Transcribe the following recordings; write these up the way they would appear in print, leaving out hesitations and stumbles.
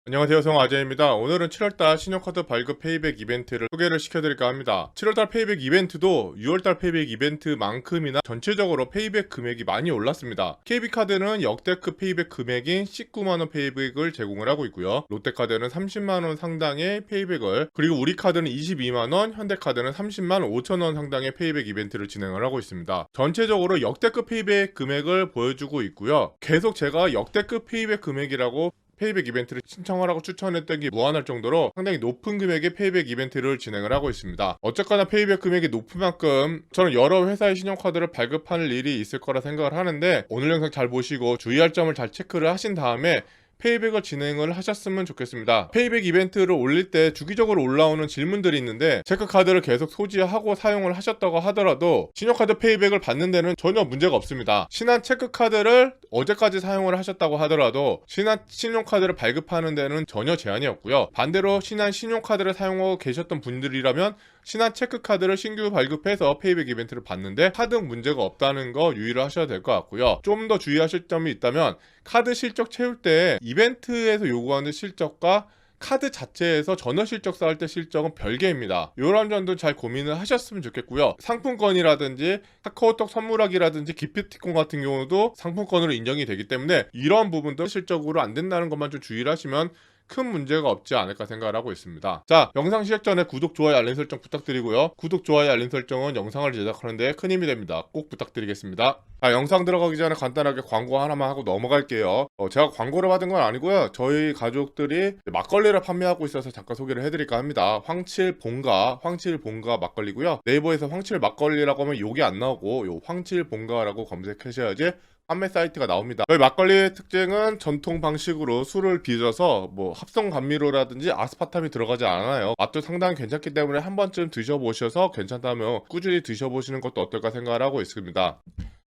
안녕하세요, 성아재입니다. 오늘은 7월달 신용카드 발급 페이백 이벤트를 소개를 시켜드릴까 합니다. 7월달 페이백 이벤트도 6월달 페이백 이벤트만큼이나 전체적으로 페이백 금액이 많이 올랐습니다. KB카드는 역대급 페이백 금액인 19만원 페이백을 제공을 하고 있고요. 롯데카드는 30만원 상당의 페이백을, 그리고 우리카드는 22만원, 현대카드는 30만 5천원 상당의 페이백 이벤트를 진행을 하고 있습니다. 전체적으로 역대급 페이백 금액을 보여주고 있고요. 계속 제가 역대급 페이백 금액이라고 페이백 이벤트를 신청하라고 추천했던 게 무한할 정도로 상당히 높은 금액의 페이백 이벤트를 진행을 하고 있습니다. 어쨌거나 페이백 금액이 높은 만큼 저는 여러 회사의 신용카드를 발급하는 일이 있을 거라 생각을 하는데, 오늘 영상 잘 보시고 주의할 점을 잘 체크를 하신 다음에 페이백을 진행을 하셨으면 좋겠습니다. 페이백 이벤트를 올릴 때 주기적으로 올라오는 질문들이 있는데, 체크카드를 계속 소지하고 사용을 하셨다고 하더라도 신용카드 페이백을 받는 데는 전혀 문제가 없습니다. 신한 체크카드를 어제까지 사용을 하셨다고 하더라도 신한 신용카드를 발급하는 데는 전혀 제한이 없고요. 반대로 신한 신용카드를 사용하고 계셨던 분들이라면 신한 체크카드를 신규 발급해서 페이백 이벤트를 받는데 하등 문제가 없다는 거 유의를 하셔야 될 것 같고요. 좀 더 주의하실 점이 있다면, 카드 실적 채울 때 이벤트에서 요구하는 실적과 카드 자체에서 전월 실적 쌓을 때 실적은 별개입니다. 이런 점도 잘 고민을 하셨으면 좋겠고요. 상품권이라든지 카카오톡 선물하기라든지 기프티콘 같은 경우도 상품권으로 인정이 되기 때문에 이런 부분도 실적으로 안 된다는 것만 좀 주의를 하시면 큰 문제가 없지 않을까 생각을 하고 있습니다. 자, 영상 시작 전에 구독, 좋아요, 알림 설정 부탁드리고요. 구독, 좋아요, 알림 설정은 영상을 제작하는 데 큰 힘이 됩니다. 꼭 부탁드리겠습니다. 자, 영상 들어가기 전에 간단하게 광고 하나만 하고 넘어갈게요. 제가 광고를 받은 건 아니고요. 저희 가족들이 막걸리를 판매하고 있어서 잠깐 소개를 해드릴까 합니다. 황칠본가 막걸리고요. 네이버에서 황칠 막걸리라고 하면 욕이 안 나오고 요 황칠본가라고 검색하셔야지 판매 사이트가 나옵니다. 저희 막걸리의 특징은 전통 방식으로 술을 빚어서 합성 감미료라든지 아스파탐이 들어가지 않아요. 맛도 상당히 괜찮기 때문에 한 번쯤 드셔보셔서 괜찮다면 꾸준히 드셔보시는 것도 어떨까 생각을 하고 있습니다.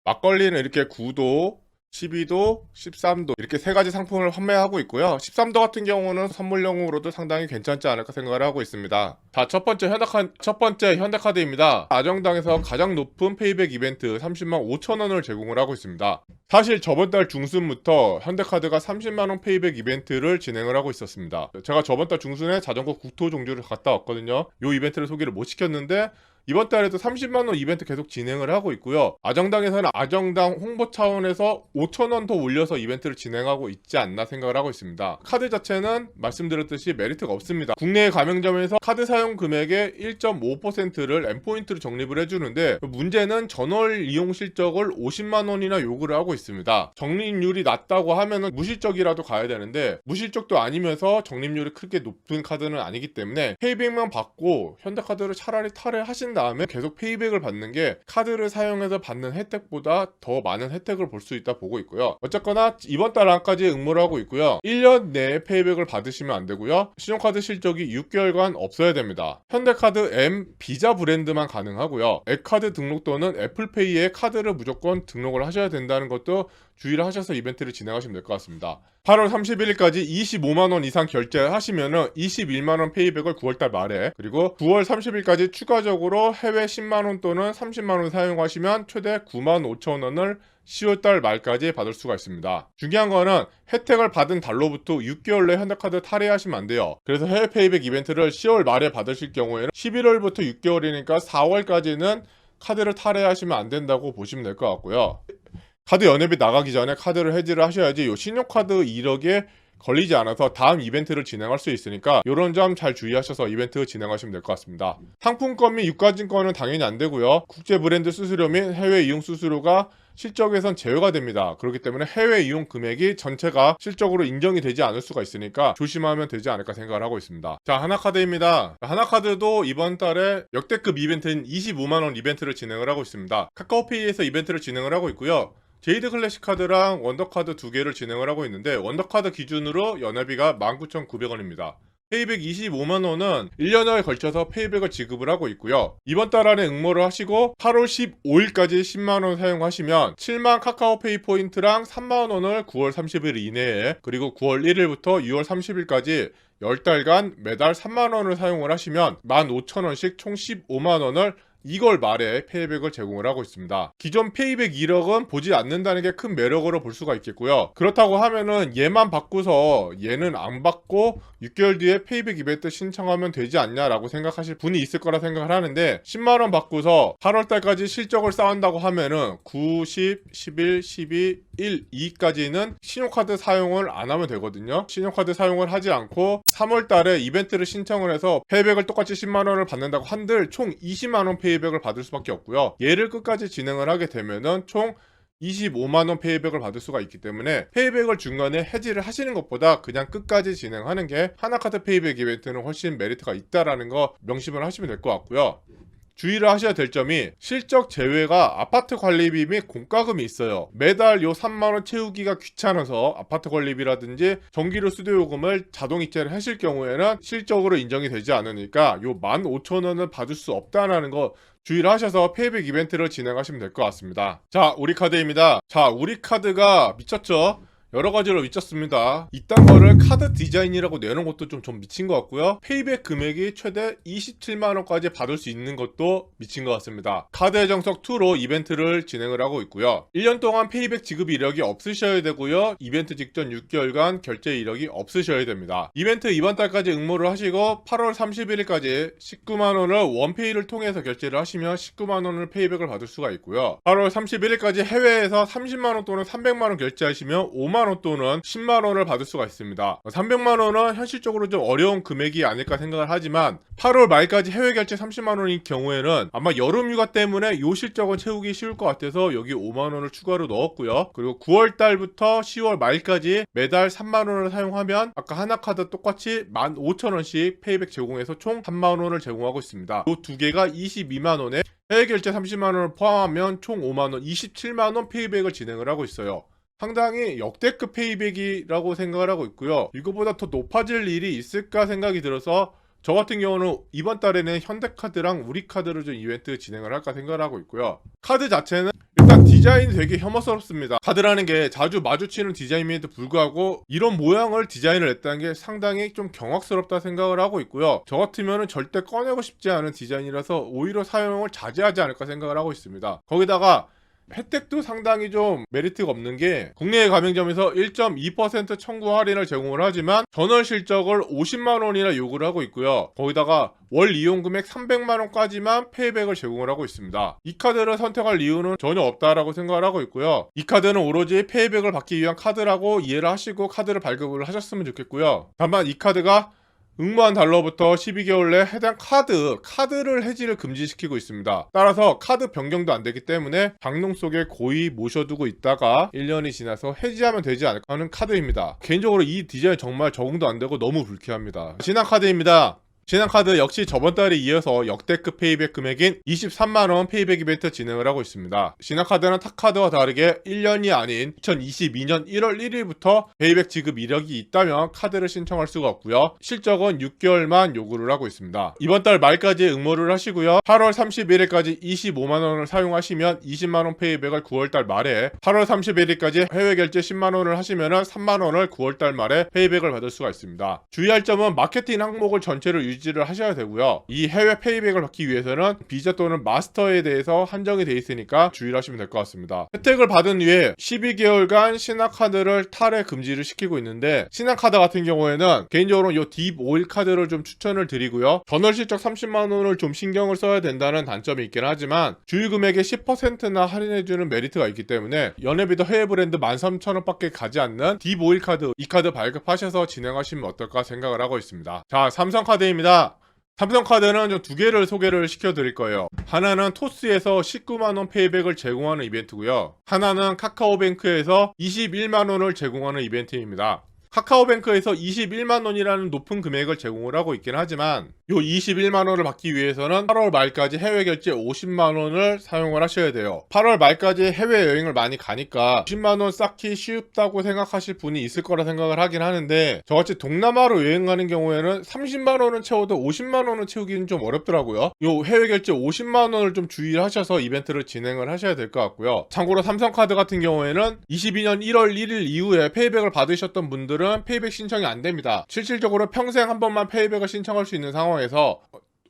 막걸리는 이렇게 9도, 12도, 13도 이렇게 세 가지 상품을 판매하고 있고요. 13도 같은 경우는 선물용으로도 상당히 괜찮지 않을까 생각을 하고 있습니다. 자, 첫 번째 현대카드입니다. 아정당에서 가장 높은 페이백 이벤트 30만 5천원을 제공을 하고 있습니다. 사실 저번 달 중순부터 현대카드가 30만원 페이백 이벤트를 진행을 하고 있었습니다. 제가 저번 달 중순에 자전거 국토 종주를 갔다 왔거든요. 이 이벤트를 소개를 못 시켰는데 이번 달에도 30만원 이벤트 계속 진행을 하고 있고요. 아정당에서는 아정당 홍보 차원에서 5천원 더 올려서 이벤트를 진행하고 있지 않나 생각을 하고 있습니다. 카드 자체는 말씀드렸듯이 메리트가 없습니다. 국내 가맹점에서 카드 사용 금액의 1.5%를 M포인트로 적립을 해주는데, 문제는 전월 이용 실적을 50만원이나 요구를 하고 있습니다. 적립률이 낮다고 하면은 무실적이라도 가야 되는데 무실적도 아니면서 적립률이 크게 높은 카드는 아니기 때문에 페이백만 받고 현대카드를 차라리 탈회하신 다음에 계속 페이백을 받는 게 카드를 사용해서 받는 혜택보다 더 많은 혜택을 볼 수 있다 보고 있고요. 어쨌거나 이번 달 안까지 응모를 하고 있고요. 1년 내에 페이백을 받으시면 안 되고요. 신용카드 실적이 6개월간 없어야 됩니다. 현대카드 M 비자 브랜드만 가능하고요. 앱카드 등록 또는 애플페이에 카드를 무조건 등록을 하셔야 된다는 것도 주의를 하셔서 이벤트를 진행하시면 될 것 같습니다. 8월 31일까지 25만원 이상 결제하시면은 21만원 페이백을 9월달 말에, 그리고 9월 30일까지 추가적으로 해외 10만원 또는 30만원 사용하시면 최대 9만 5천원을 10월달 말까지 받을 수가 있습니다. 중요한 거는 혜택을 받은 달로부터 6개월 내 현대카드 탈회하시면 안 돼요. 그래서 해외 페이백 이벤트를 10월 말에 받으실 경우에는 11월부터 6개월이니까 4월까지는 카드를 탈회하시면 안 된다고 보시면 될 것 같고요. 카드 연회비 나가기 전에 카드를 해지를 하셔야지 요 신용카드 이력에 걸리지 않아서 다음 이벤트를 진행할 수 있으니까 이런 점 잘 주의하셔서 이벤트 진행하시면 될 것 같습니다. 상품권 및 유가증권은 당연히 안 되고요. 국제 브랜드 수수료 및 해외 이용 수수료가 실적에선 제외가 됩니다. 그렇기 때문에 해외 이용 금액이 전체가 실적으로 인정이 되지 않을 수가 있으니까 조심하면 되지 않을까 생각을 하고 있습니다. 자, 하나카드입니다. 하나카드도 이번 달에 역대급 이벤트인 25만원 이벤트를 진행을 하고 있습니다. 카카오페이에서 이벤트를 진행을 하고 있고요. 제이드 클래식 카드랑 원더카드 두 개를 진행을 하고 있는데, 원더카드 기준으로 연회비가 19,900원입니다. 페이백 25만원은 1년여에 걸쳐서 페이백을 지급을 하고 있고요. 이번 달 안에 응모를 하시고 8월 15일까지 10만원 사용하시면 7만 카카오페이 포인트랑 3만원을 9월 30일 이내에, 그리고 9월 1일부터 6월 30일까지 10달간 매달 3만원을 사용을 하시면 15,000원씩 총 15만원을 2개월 말에 페이백을 제공을 하고 있습니다. 기존 페이백 1억은 보지 않는다는 게 큰 매력으로 볼 수가 있겠고요. 그렇다고 하면은 얘만 받고서 얘는 안 받고 6개월 뒤에 페이백 이벤트 신청하면 되지 않냐라고 생각하실 분이 있을 거라 생각을 하는데, 10만원 받고서 8월달까지 실적을 쌓은다고 하면은 9, 10, 11, 12, 1, 2까지는 신용카드 사용을 안 하면 되거든요. 신용카드 사용을 하지 않고 3월달에 이벤트를 신청을 해서 페이백을 똑같이 10만원을 받는다고 한들 총 20만원 페이백을 받을 수밖에 없고요. 얘를 끝까지 진행을 하게 되면은 총 25만원 페이백을 받을 수가 있기 때문에 페이백을 중간에 해지를 하시는 것보다 그냥 끝까지 진행하는 게 하나카드 페이백 이벤트는 훨씬 메리트가 있다라는 거 명심을 하시면 될 것 같고요. 주의를 하셔야 될 점이, 실적 제외가 아파트 관리비 및 공과금이 있어요. 매달 요 3만원 채우기가 귀찮아서 아파트 관리비라든지 전기료 수도요금을 자동 이체를 하실 경우에는 실적으로 인정이 되지 않으니까 요 15,000원을 받을 수 없다는 거 주의를 하셔서 페이백 이벤트를 진행하시면 될 것 같습니다. 자, 우리카드입니다. 자, 우리카드가 미쳤죠? 여러 가지로 미쳤습니다. 이딴 거를 카드 디자인이라고 내놓은 것도 좀 미친 것 같고요. 페이백 금액이 최대 27만원까지 받을 수 있는 것도 미친 것 같습니다. 카드의 정석 2로 이벤트를 진행을 하고 있고요. 1년 동안 페이백 지급 이력이 없으셔야 되고요. 이벤트 직전 6개월간 결제 이력이 없으셔야 됩니다. 이벤트 이번 달까지 응모를 하시고 8월 31일까지 19만원을 원페이를 통해서 결제를 하시면 19만원을 페이백을 받을 수가 있고요. 8월 31일까지 해외에서 30만원 또는 300만원 결제하시면 5만원 또는 10만원을 받을 수가 있습니다. 300만원은 현실적으로 좀 어려운 금액이 아닐까 생각을 하지만 8월 말까지 해외 결제 30만원인 경우에는 아마 여름휴가 때문에 요 실적은 채우기 쉬울 것 같아서 여기 5만원을 추가로 넣었고요. 그리고 9월 달부터 10월 말까지 매달 3만원을 사용하면 아까 하나카드 똑같이 15,000원씩 페이백 제공해서 총 3만원을 제공하고 있습니다. 요 두 개가 22만원에 해외 결제 30만원을 포함하면 총 5만원, 27만원 페이백을 진행을 하고 있어요. 상당히 역대급 페이백이라고 생각을 하고 있고요. 이거보다 더 높아질 일이 있을까 생각이 들어서 저 같은 경우는 이번 달에는 현대카드랑 우리카드로 좀 이벤트 진행을 할까 생각을 하고 있고요. 카드 자체는 일단 디자인이 되게 혐오스럽습니다. 카드라는 게 자주 마주치는 디자인임에도 불구하고 이런 모양을 디자인을 했다는 게 상당히 좀 경악스럽다 생각을 하고 있고요. 저 같으면 절대 꺼내고 싶지 않은 디자인이라서 오히려 사용을 자제하지 않을까 생각을 하고 있습니다. 거기다가 혜택도 상당히 좀 메리트가 없는 게, 국내 가맹점에서 1.2% 청구 할인을 제공을 하지만 전월 실적을 50만원이나 요구를 하고 있고요. 거기다가 월 이용 금액 300만원까지만 페이백을 제공을 하고 있습니다. 이 카드를 선택할 이유는 전혀 없다라고 생각을 하고 있고요. 이 카드는 오로지 페이백을 받기 위한 카드라고 이해를 하시고 카드를 발급을 하셨으면 좋겠고요. 다만 이 카드가 응모한 달러부터 12개월 내 해당 카드를 해지를 금지시키고 있습니다. 따라서 카드 변경도 안 되기 때문에 방농 속에 고이 모셔두고 있다가 1년이 지나서 해지하면 되지 않을까 하는 카드입니다. 개인적으로 이 디자인 정말 적응도 안 되고 너무 불쾌합니다. 신한카드입니다. 신한카드 역시 저번 달에 이어서 역대급 페이백 금액인 23만원 페이백 이벤트 진행을 하고 있습니다. 신한카드는 타카드와 다르게 1년이 아닌 2022년 1월 1일부터 페이백 지급 이력이 있다면 카드를 신청할 수가 없고요. 실적은 6개월만 요구를 하고 있습니다. 이번 달 말까지 응모를 하시고요. 8월 31일까지 25만원을 사용하시면 20만원 페이백을 9월달 말에, 8월 31일까지 해외 결제 10만원을 하시면 3만원을 9월달 말에 페이백을 받을 수가 있습니다. 주의할 점은 마케팅 항목을 전체를 유지를 하셔야 되고요. 이 해외 페이백을 받기 위해서는 비자 또는 마스터에 대해서 한정이 돼 있으니까 주의를 하시면 될 것 같습니다. 혜택을 받은 후에 12개월간 신한카드를 탈회 금지를 시키고 있는데, 신한카드 같은 경우에는 개인적으로 이 딥5일 카드를 좀 추천을 드리고요. 전월 실적 30만원을 좀 신경을 써야 된다는 단점이 있긴 하지만 주유 금액의 10%나 할인해주는 메리트가 있기 때문에 연회비도 해외 브랜드 13,000원밖에 가지 않는 딥5일 카드, 이 카드 발급하셔서 진행하시면 어떨까 생각을 하고 있습니다. 자, 삼성카드입니다. 삼성카드는 좀 두 개를 소개를 시켜드릴 거예요. 하나는 토스에서 19만원 페이백을 제공하는 이벤트고요. 하나는 카카오뱅크에서 21만원을 제공하는 이벤트입니다. 카카오뱅크에서 21만원이라는 높은 금액을 제공을 하고 있긴 하지만 요 21만원을 받기 위해서는 8월 말까지 해외 결제 50만원을 사용을 하셔야 돼요. 8월 말까지 해외여행을 많이 가니까 50만원 쌓기 쉽다고 생각하실 분이 있을 거라 생각을 하긴 하는데, 저같이 동남아로 여행 가는 경우에는 30만원은 채워도 50만원은 채우기는 좀 어렵더라고요. 요 해외 결제 50만원을 좀 주의를 하셔서 이벤트를 진행을 하셔야 될 것 같고요. 참고로 삼성카드 같은 경우에는 22년 1월 1일 이후에 페이백을 받으셨던 분들은 페이백 신청이 안 됩니다. 실질적으로 평생 한 번만 페이백을 신청할 수 있는 상황에서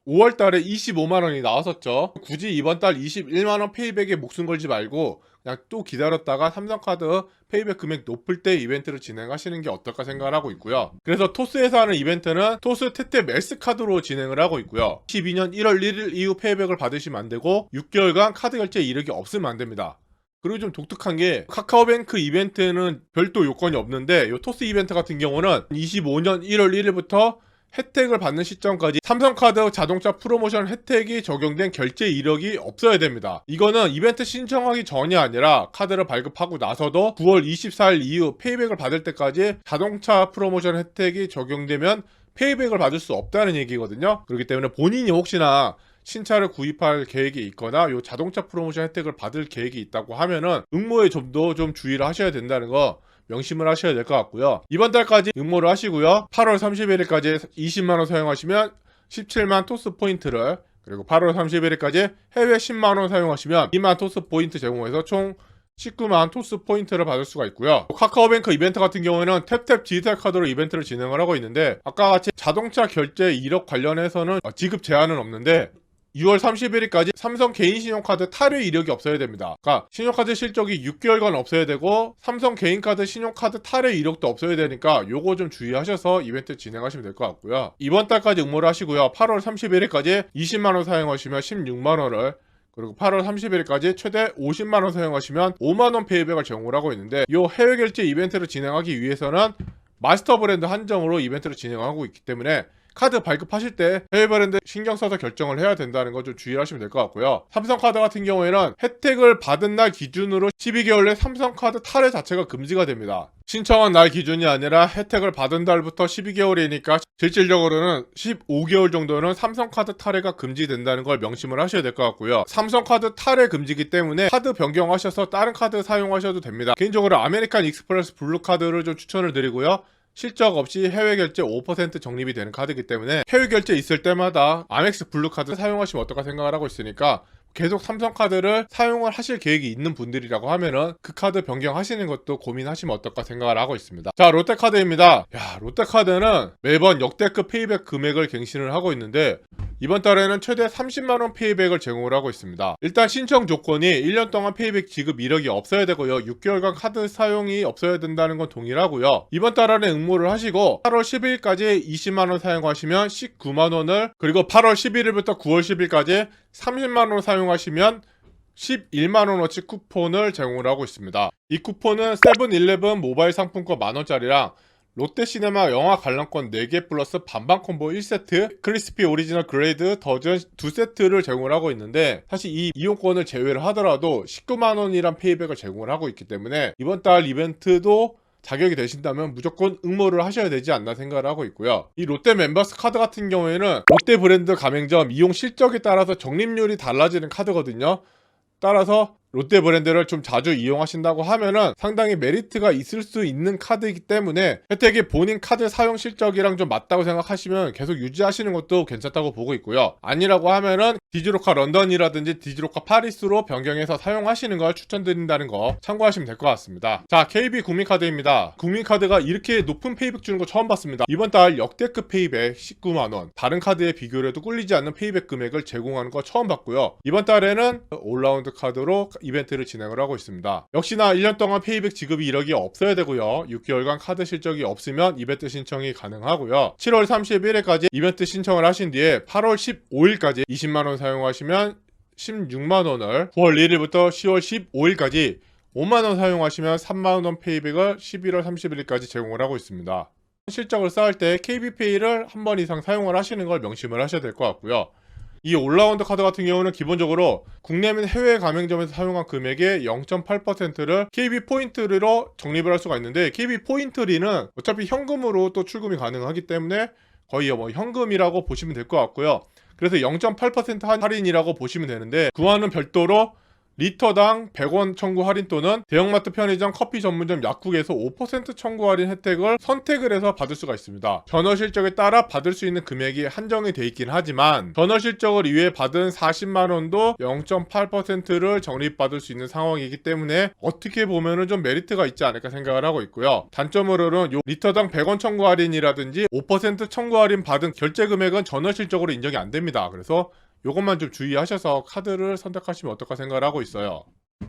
5월달에 25만원이 나왔었죠. 굳이 이번달 21만원 페이백에 목숨 걸지 말고 그냥 또 기다렸다가 삼성카드 페이백 금액 높을 때 이벤트를 진행하시는 게 어떨까 생각을 하고 있고요. 그래서 토스에서 하는 이벤트는 토스 테테 매스 카드로 진행을 하고 있고요. 12년 1월 1일 이후 페이백을 받으시면 안 되고 6개월간 카드 결제 이력이 없으면 안 됩니다. 그리고 좀 독특한 게 카카오뱅크 이벤트는 별도 요건이 없는데 이 토스 이벤트 같은 경우는 25년 1월 1일부터 혜택을 받는 시점까지 삼성카드 자동차 프로모션 혜택이 적용된 결제 이력이 없어야 됩니다. 이거는 이벤트 신청하기 전이 아니라 카드를 발급하고 나서도 9월 24일 이후 페이백을 받을 때까지 자동차 프로모션 혜택이 적용되면 페이백을 받을 수 없다는 얘기거든요. 그렇기 때문에 본인이 혹시나 신차를 구입할 계획이 있거나 요 자동차 프로모션 혜택을 받을 계획이 있다고 하면은 응모에 좀 더 좀 주의를 하셔야 된다는 거 명심을 하셔야 될 것 같고요. 이번 달까지 응모를 하시고요. 8월 31일까지 20만원 사용하시면 17만 토스 포인트를, 그리고 8월 31일까지 해외 10만원 사용하시면 2만 토스 포인트 제공해서 총 19만 토스 포인트를 받을 수가 있고요. 카카오뱅크 이벤트 같은 경우에는 탭탭 디지털 카드로 이벤트를 진행을 하고 있는데 아까 같이 자동차 결제 이력 관련해서는 지급 제한은 없는데 6월 31일까지 삼성 개인 신용카드 탈회 이력이 없어야 됩니다. 그러니까 신용카드 실적이 6개월간 없어야 되고 삼성 개인카드 신용카드 탈회 이력도 없어야 되니까 요거 좀 주의하셔서 이벤트 진행하시면 될 것 같고요. 이번 달까지 응모를 하시고요. 8월 31일까지 20만원 사용하시면 16만원을, 그리고 8월 31일까지 최대 50만원 사용하시면 5만원 페이백을 제공을 하고 있는데 요 해외 결제 이벤트를 진행하기 위해서는 마스터 브랜드 한정으로 이벤트를 진행하고 있기 때문에 카드 발급하실 때 해외 브랜드 신경 써서 결정을 해야 된다는 거 좀 주의하시면 될 것 같고요. 삼성카드 같은 경우에는 혜택을 받은 날 기준으로 12개월 내 삼성카드 탈회 자체가 금지가 됩니다. 신청한 날 기준이 아니라 혜택을 받은 달부터 12개월이니까 실질적으로는 15개월 정도는 삼성카드 탈회가 금지된다는 걸 명심을 하셔야 될 것 같고요. 삼성카드 탈회 금지기 때문에 카드 변경하셔서 다른 카드 사용하셔도 됩니다. 개인적으로 아메리칸 익스프레스 블루카드를 좀 추천을 드리고요. 실적 없이 해외 결제 5% 적립이 되는 카드이기 때문에 해외 결제 있을 때마다 아멕스 블루카드 사용하시면 어떨까 생각을 하고 있으니까 계속 삼성카드를 사용을 하실 계획이 있는 분들이라고 하면은 그 카드 변경하시는 것도 고민하시면 어떨까 생각을 하고 있습니다. 자, 롯데카드입니다. 롯데카드는 매번 역대급 페이백 금액을 갱신을 하고 있는데 이번 달에는 최대 30만원 페이백을 제공을 하고 있습니다. 일단 신청 조건이 1년 동안 페이백 지급 이력이 없어야 되고요. 6개월간 카드 사용이 없어야 된다는 건 동일하고요. 이번 달 안에 응모를 하시고 8월 10일까지 20만원 사용하시면 19만원을, 그리고 8월 11일부터 9월 10일까지 30만원 사용하시면 11만원어치 쿠폰을 제공을 하고 있습니다. 이 쿠폰은 세븐일레븐 모바일 상품권 만원짜리랑 롯데시네마 영화 관람권 4개 플러스 반반 콤보 1세트, 크리스피 오리지널 그레이드 더전 2세트를 제공을 하고 있는데 사실 이 이용권을 제외를 하더라도 19만원이란 페이백을 제공을 하고 있기 때문에 이번 달 이벤트도 자격이 되신다면 무조건 응모를 하셔야 되지 않나 생각을 하고 있고요. 이 롯데 멤버스 카드 같은 경우에는 롯데 브랜드 가맹점 이용 실적에 따라서 적립률이 달라지는 카드거든요. 따라서 롯데 브랜드를 좀 자주 이용하신다고 하면은 상당히 메리트가 있을 수 있는 카드이기 때문에 혜택이 본인 카드 사용 실적이랑 좀 맞다고 생각하시면 계속 유지하시는 것도 괜찮다고 보고 있고요. 아니라고 하면은 디지로카 런던이라든지 디지로카 파리스로 변경해서 사용하시는 걸 추천드린다는 거 참고하시면 될 것 같습니다. 자, KB 국민카드입니다. 국민카드가 이렇게 높은 페이백 주는 거 처음 봤습니다. 이번 달 역대급 페이백 19만원, 다른 카드에 비교를 해도 꿀리지 않는 페이백 금액을 제공하는 거 처음 봤고요. 이번 달에는 올라운드 카드로 이벤트를 진행을 하고 있습니다. 역시나 1년 동안 페이백 지급이 이력이 없어야 되고요. 6개월간 카드 실적이 없으면 이벤트 신청이 가능하고요. 7월 31일까지 이벤트 신청을 하신 뒤에 8월 15일까지 20만원 사용하시면 16만원을, 9월 1일부터 10월 15일까지 5만원 사용하시면 3만원 페이백을 11월 31일까지 제공을 하고 있습니다. 실적을 쌓을 때 KB페이를 한 번 이상 사용을 하시는 걸 명심을 하셔야 될 것 같고요. 이 올라운드 카드 같은 경우는 기본적으로 국내 및 해외 가맹점에서 사용한 금액의 0.8%를 KB포인트로 적립을 할 수가 있는데 KB포인트리는 어차피 현금으로 또 출금이 가능하기 때문에 거의 뭐 현금이라고 보시면 될 것 같고요. 그래서 0.8% 할인이라고 보시면 되는데 그와는 별도로 리터당 100원 청구 할인 또는 대형마트, 편의점, 커피 전문점, 약국에서 5% 청구 할인 혜택을 선택을 해서 받을 수가 있습니다. 전월 실적에 따라 받을 수 있는 금액이 한정이 돼 있긴 하지만 전월 실적을 이외에 받은 40만원도 0.8%를 적립받을 수 있는 상황이기 때문에 어떻게 보면은 좀 메리트가 있지 않을까 생각을 하고 있고요. 단점으로는 요 리터당 100원 청구 할인이라든지 5% 청구 할인 받은 결제 금액은 전월 실적으로 인정이 안 됩니다. 그래서 요것만 좀 주의하셔서 카드를 선택하시면 어떨까 생각을 하고 있어요.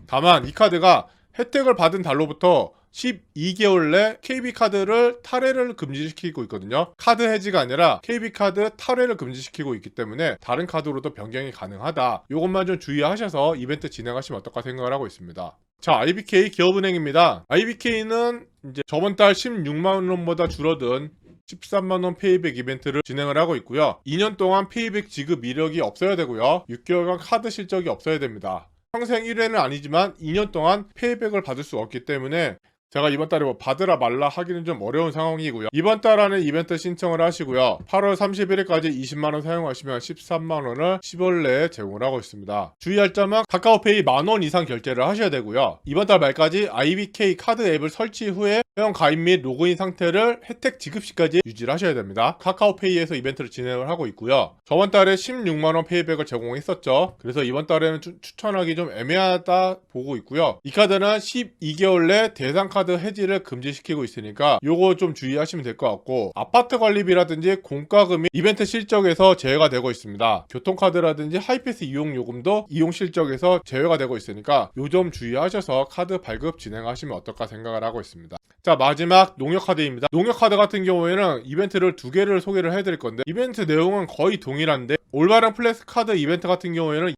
다만 이 카드가 혜택을 받은 달로부터 12개월 내 KB카드를 탈회를 금지시키고 있거든요. 카드 해지가 아니라 KB카드 탈회를 금지시키고 있기 때문에 다른 카드로도 변경이 가능하다. 요것만 좀 주의하셔서 이벤트 진행하시면 어떨까 생각을 하고 있습니다. 자, IBK 기업은행입니다. IBK는 이제 저번 달 16만원보다 줄어든 13만원 페이백 이벤트를 진행을 하고 있고요. 2년 동안 페이백 지급 이력이 없어야 되고요. 6개월간 카드 실적이 없어야 됩니다. 평생 1회는 아니지만 2년 동안 페이백을 받을 수 없기 때문에 제가 이번 달에 뭐 받으라 말라 하기는 좀 어려운 상황이고요. 이번 달 안에 이벤트 신청을 하시고요. 8월 31일까지 20만원 사용하시면 13만원을 10월 내에 제공을 하고 있습니다. 주의할 점은 카카오페이 만원 이상 결제를 하셔야 되고요. 이번 달 말까지 IBK 카드 앱을 설치 후에 회원 가입 및 로그인 상태를 혜택 지급 시까지 유지를 하셔야 됩니다. 카카오페이에서 이벤트를 진행을 하고 있고요. 저번 달에 16만원 페이백을 제공했었죠. 그래서 이번 달에는 추천하기 좀 애매하다 보고 있고요. 이 카드는 12개월 내 대상 카드 해지를 금지시키고 있으니까 요거 좀 주의하시면 될 것 같고, 아파트 관리비라든지 공과금이 이벤트 실적에서 제외가 되고 있습니다. 교통카드라든지 하이패스 이용 요금도 이용 실적에서 제외가 되고 있으니까 요 점 주의하셔서 카드 발급 진행하시면 어떨까 생각을 하고 있습니다. 자, 마지막 농협카드입니다. 농협카드 같은 경우에는 이벤트를 2개를 소개를 해드릴 건데 이벤트 내용은 거의 동일한데, 올바른 플렉스 카드 이벤트 같은 경우에는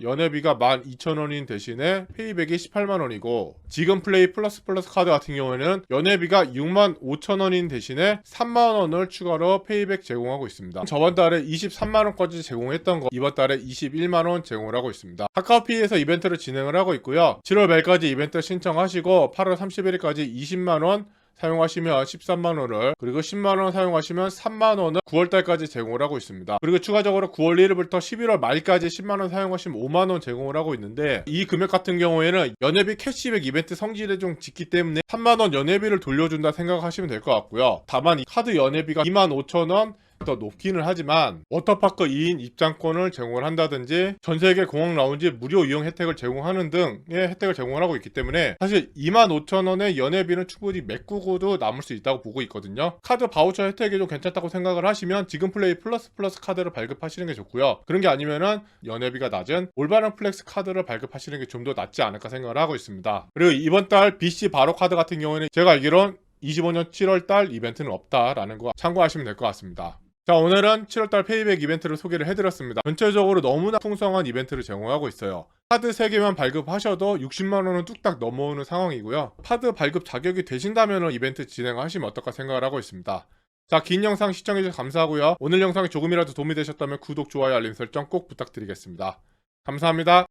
연회비가 12,000원인 대신에 페이백이 18만원이고, 지금 플레이 플러스 카드 같은 경우에는 연회비가 65,000원인 대신에 3만원을 추가로 페이백 제공하고 있습니다. 저번 달에 23만원까지 제공했던 거 이번 달에 21만원 제공을 하고 있습니다. 카카오페이에서 이벤트를 진행을 하고 있고요. 7월 말까지 이벤트 신청하시고 8월 31일까지 20만원 사용하시면 13만원을, 그리고 10만원 사용하시면 3만원을 9월달까지 제공을 하고 있습니다. 그리고 추가적으로 9월 1일부터 11월 말까지 10만원 사용하시면 5만원 제공을 하고 있는데, 이 금액 같은 경우에는 연회비 캐시백 이벤트 성질에 좀 짙기 때문에 3만원 연회비를 돌려준다 생각하시면 될 것 같고요. 다만 이 카드 연회비가 25,000원 더 높기는 하지만 워터파크 2인 입장권을 제공을 한다든지 전세계 공항 라운지 무료 이용 혜택을 제공하는 등의 혜택을 제공을 하고 있기 때문에 사실 25,000원의 연회비는 충분히 메꾸고도 남을 수 있다고 보고 있거든요. 카드 바우처 혜택이 좀 괜찮다고 생각을 하시면 지금 플레이 플러스 카드를 발급하시는 게 좋고요. 그런 게 아니면은 연회비가 낮은 올바른 플렉스 카드를 발급하시는 게 좀 더 낫지 않을까 생각을 하고 있습니다. 그리고 이번 달 BC 바로 카드 같은 경우에는 제가 알기론 25년 7월 달 이벤트는 없다라는 거 참고하시면 될 것 같습니다. 자, 오늘은 7월달 페이백 이벤트를 소개를 해드렸습니다. 전체적으로 너무나 풍성한 이벤트를 제공하고 있어요. 카드 3개만 발급하셔도 60만원은 뚝딱 넘어오는 상황이고요. 카드 발급 자격이 되신다면 이벤트 진행하시면 어떨까 생각을 하고 있습니다. 자, 긴 영상 시청해주셔서 감사하고요. 오늘 영상이 조금이라도 도움이 되셨다면 구독, 좋아요, 알림 설정 꼭 부탁드리겠습니다. 감사합니다.